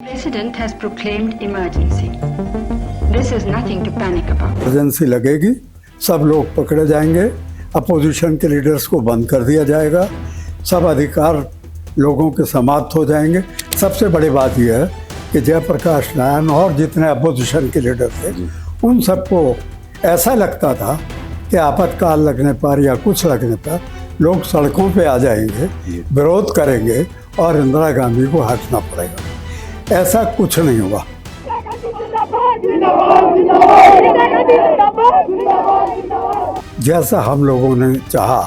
President has proclaimed emergency. This is nothing to panic about. Emergency लगेगी, सब लोग पकड़े जाएंगे, अपोजिशन के लीडर्स को बंद कर दिया जाएगा, सब अधिकार लोगों के समाप्त हो जाएंगे। सबसे बड़ी बात यह है कि जयप्रकाश नारायण और जितने अपोजिशन के लीडर थे उन सबको ऐसा लगता था कि आपातकाल लगने पर या कुछ लगने पर लोग सड़कों पे आ जाएंगे, विरोध करेंगे और इंदिरा गांधी को हटना पड़ेगा। ऐसा कुछ नहीं हुआ। जैसा हम लोगों ने चाहा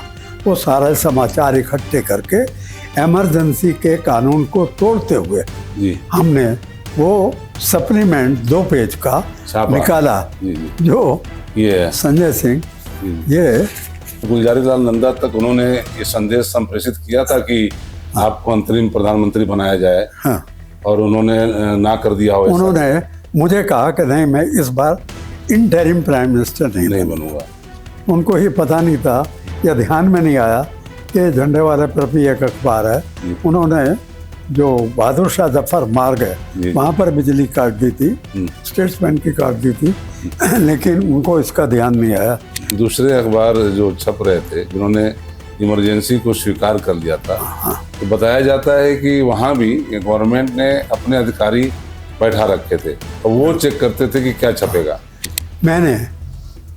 वो सारे समाचार इकट्ठे करके इमरजेंसी के कानून को तोड़ते हुए हमने वो सप्लीमेंट 2 पेज का निकाला जो संजय सिंह ये गुलजारीलाल नंदा तक उन्होंने ये संदेश संप्रेषित किया था कि आपको अंतरिम प्रधानमंत्री बनाया जाए। हाँ। और उन्होंने ना कर दिया हो। उन्होंने मुझे कहा कि नहीं, मैं इस बार इंटरिम प्राइम मिनिस्टर नहीं बनूंगा। उनको ही पता नहीं था या ध्यान में नहीं आया कि झंडे वाले पर भी एक अखबार है। उन्होंने जो बहादुर शाह जफर मार गए वहाँ पर बिजली काट दी थी, स्टेट्समैन की काट दी थी, लेकिन उनको इसका ध्यान नहीं आया। दूसरे अखबार जो छप रहे थे जिन्होंने इमरजेंसी को स्वीकार कर लिया था, तो बताया जाता है कि वहाँ भी गवर्नमेंट ने अपने अधिकारी बैठा रखे थे और वो चेक करते थे कि क्या छपेगा। मैंने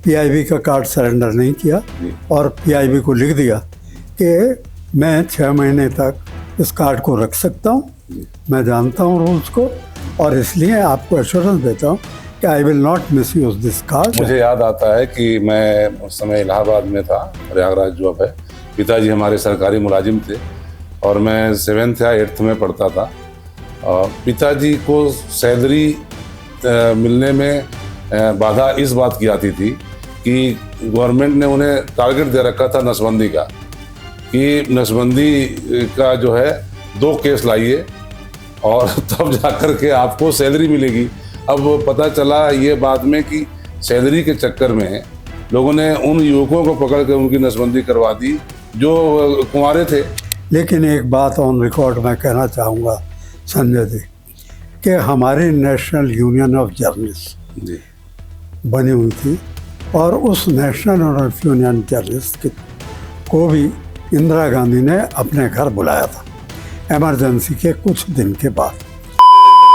पीआईबी का कार्ड सरेंडर नहीं किया और पीआईबी को लिख दिया कि मैं 6 महीने तक इस कार्ड को रख सकता हूँ, मैं जानता हूँ रूल्स को और इसलिए आपको एश्योरेंस देता हूँ कि I will not miss use this card. मुझे याद आता है कि मैं उस समय इलाहाबाद में था, प्रयागराज जो अब है। पिताजी हमारे सरकारी मुलाजिम थे और मैं 7th या 8th में पढ़ता था। पिताजी को सैलरी मिलने में बाधा इस बात की आती थी कि गवर्नमेंट ने उन्हें टारगेट दे रखा था नसबंदी का, कि नसबंदी का जो है 2 केस लाइए और तब जाकर के आपको सैलरी मिलेगी। अब पता चला ये बाद में कि सैलरी के चक्कर में लोगों ने उन युवकों को पकड़ के उनकी नसबंदी करवा दी जो कुंवारे थे। लेकिन एक बात ऑन रिकॉर्ड मैं कहना चाहूँगा संजय जी कि हमारी नेशनल यूनियन ऑफ जर्नलिस्ट बनी हुई थी और उस नेशनल यूनियन जर्नलिस्ट को भी इंदिरा गांधी ने अपने घर बुलाया था इमरजेंसी के कुछ दिन के बाद।